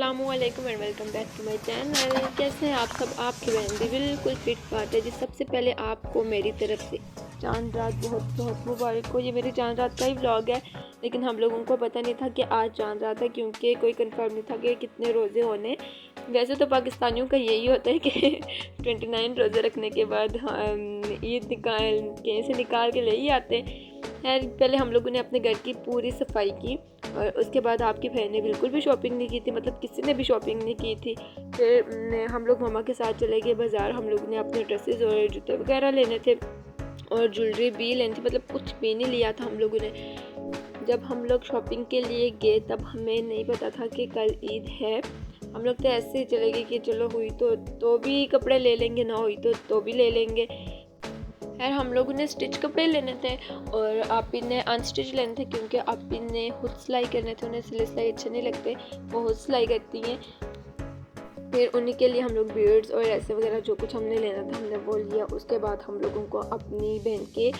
अस्सलामुअलैकुम and welcome back to my channel. कैसे हैं आप सब? आपकी बहन भी बिल्कुल फिट फाट है जी। सबसे पहले आपको मेरी तरफ से चांद रात बहुत बहुत मुबारक हो। ये मेरी चांद रात का ही व्लॉग है, लेकिन हम लोगों को पता नहीं था कि आज चांद रात है, क्योंकि कोई कंफर्म नहीं था कि कितने रोज़े होने। वैसे तो पाकिस्तानियों का यही होता है कि 29 रोज़े रखने के बाद ईद कहीं से निकाल के ले ही आते हैं। पहले हम लोगों ने अपने घर की पूरी सफाई की और उसके बाद आपकी बहन ने बिल्कुल भी शॉपिंग नहीं की थी, मतलब किसी ने भी शॉपिंग नहीं की थी। फिर हम लोग मम्मा के साथ चले गए बाज़ार। हम लोगों ने अपने ड्रेसेस और जूते वगैरह लेने थे और ज्वेलरी भी लेनी थी, मतलब कुछ भी नहीं लिया था हम लोगों ने। जब हम लोग शॉपिंग के लिए गए तब हमें नहीं पता था कि कल ईद है। हम लोग तो ऐसे ही चले गए कि चलो हुई तो भी कपड़े ले लेंगे, ना हुई तो भी ले लेंगे। खैर हम लोगों ने स्टिच कपड़े लेने थे और आपी ने अनस्टिच लेने थे, क्योंकि आपी ने खुद सिलाई करने थे। उन्हें सिले सिलाई अच्छे नहीं लगते, वो खुद सिलाई करती हैं। फिर उन्हीं के लिए हम लोग बीड्स और ऐसे वगैरह जो कुछ हमने लेना था हमने वो लिया। उसके बाद हम लोगों को अपनी बहन के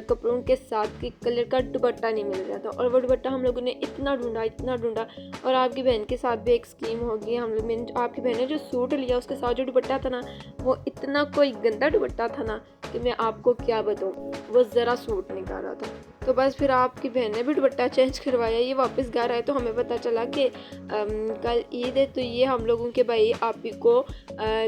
कपड़ों के साथ की कलर का दुपट्टा नहीं मिल रहा था, और वो दुपट्टा हम लोगों ने इतना ढूंढा। और आपकी बहन के साथ भी एक स्कीम होगी। हम लोग मैंने आपकी बहन ने जो सूट लिया उसके साथ जो दुपट्टा था ना, वो इतना कोई गंदा दुपट्टा था ना कि मैं आपको क्या बताऊँ, वो ज़रा सूट नहीं कर रहा था। तो बस फिर आपकी बहन ने भी दुपट्टा चेंज करवाया। ये वापस घर आए तो हमें पता चला कि कल ईद है, तो ये हम लोगों के भाई आपी को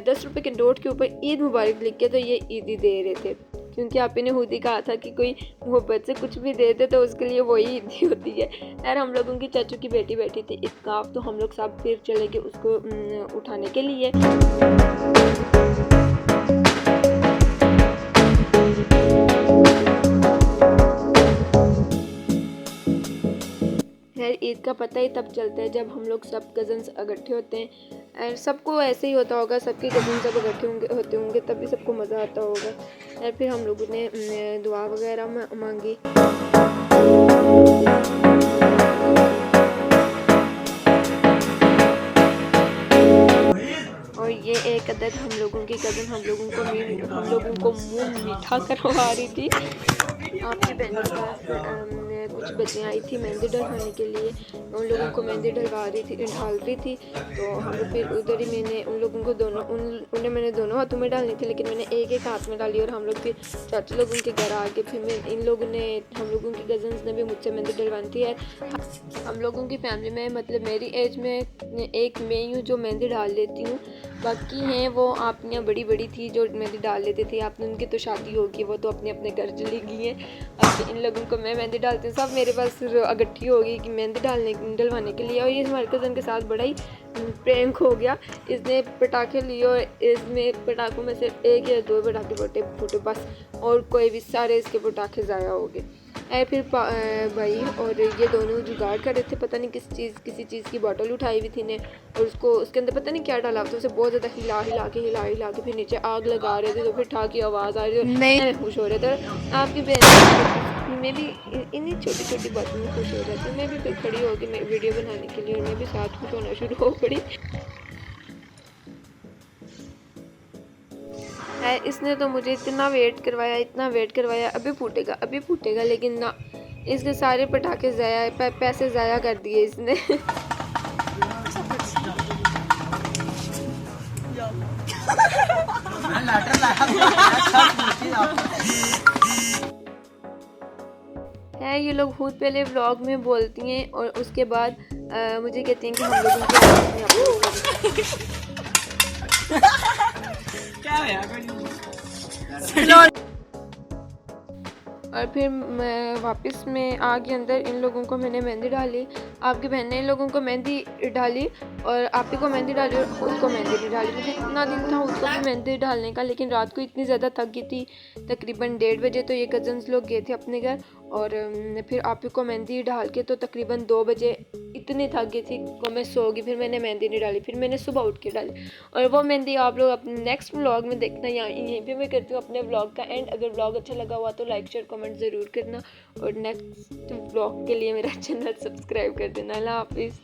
10 रुपये के नोट के ऊपर ईद मुबारक लिख के तो ये ईद ही दे रहे थे, क्योंकि आपी ने खुद ही कहा था कि कोई मोहब्बत से कुछ भी दे दे तो उसके लिए वही ईद ही होती है। यार हम लोगों की चाचू की बेटी बैठी थी इत्काफ, तो हम लोग सब फिर चले गए उसको उठाने के लिए। खैर ईद का पता ही तब चलता है जब हम लोग सब कज़न्स इकट्ठे होते हैं। और सबको ऐसे ही होता होगा, सबके कज़न सब इकट्ठे होते होंगे तभी सबको मज़ा आता होगा। और फिर हम लोगों ने दुआ वगैरह मांगी। और ये एक अदद हम लोगों की कज़न हम लोगों को मुँह मीठा करवा रही थी। आपकी बहन के पास कुछ बच्चियाँ आई थी मेहंदी डलवाने के लिए, उन लोगों को मेहंदी ढाल रही थी। तो हम लोग फिर उधर ही मैंने उन लोगों को उन्हें मैंने दोनों हाथों में डालनी थी, लेकिन मैंने एक हाथ में डाली। और हम लोग फिर चाचा लोग उनके घर आ गए। फिर हम लोगों की कज़न्स ने भी मुझसे मेहंदी डलवानी थी। हम लोगों की फैमिली में, मतलब मेरी एज में एक मैं हूँ जो मेहंदी डाल लेती हूँ, बाकी हैं वो आपनियाँ बड़ी थी जो मेहंदी डाल लेते थे। आपने उनकी तो शादी होगी, वो तो अपने घर चली गई हैं। अब इन लोगों को मैं मेहंदी डालती हूँ, सब मेरे पास इकट्ठी हो गई कि मेहंदी डलवाने के लिए। और ये हमारे कज़न के साथ बड़ा ही प्रैंक हो गया। इसने पटाखे लिए और इसमें पटाखों में से एक या दो पटाखे फूटे बस, और कोई भी सारे इसके पटाखे ज़ाया हो गए। फिर भाई और ये दोनों जुगाड़ कर रहे थे, पता नहीं किसी चीज़ की बोतल उठाई हुई थी ने, और उसके अंदर पता नहीं क्या डाला था। उसे बहुत ज़्यादा हिला के फिर नीचे आग लगा रहे थे। तो फिर ठा की आवाज़ आ रही थी, नहीं खुश हो रहे थे। आपकी बहन में भी इन्हीं छोटी बातों में खुश हो रहे थे। मैं भी फिर खड़ी हो गई वीडियो बनाने के लिए, और मैं भी साथ खुश होना शुरू हो पड़ी। इसने तो मुझे इतना वेट करवाया, अभी फूटेगा, लेकिन ना, इसके सारे पटाखे ज़ाया, पैसे ज़ाया कर दिए इसने। है ये लोग खुद पहले व्लॉग में बोलती हैं और उसके बाद मुझे कहती हैं कि हम लोगों के और फिर मैं वापस में आ गई अंदर। इन लोगों को मैंने मेहंदी डाली, आपकी बहन ने इन लोगों को मेहंदी डाली, और आपी को मेहंदी डाली, और खुद को मेहंदी नहीं डाली। मुझे इतना दिन था उसको भी मेहंदी डालने का, लेकिन रात को इतनी ज़्यादा थक गई थी। तकरीबन 1:30 बजे तो ये कज़न्स लोग गए थे अपने घर, और फिर आपी को मेहंदी डाल के तो तकरीबन 2 बजे इतनी थक गई थी को मैं सो गई। फिर मैंने मेहंदी नहीं डाली, फिर मैंने सुबह उठ के डाली। और वो मेहंदी आप लोग अपने नेक्स्ट व्लॉग में देखना। यहीं पे मैं करती हूँ अपने व्लॉग का एंड। अगर व्लॉग अच्छा लगा हुआ तो लाइक शेयर कमेंट ज़रूर करना, और नेक्स्ट व्लॉग के लिए मेरा चैनल सब्सक्राइब कर देना। अल्लाह हाफिज़।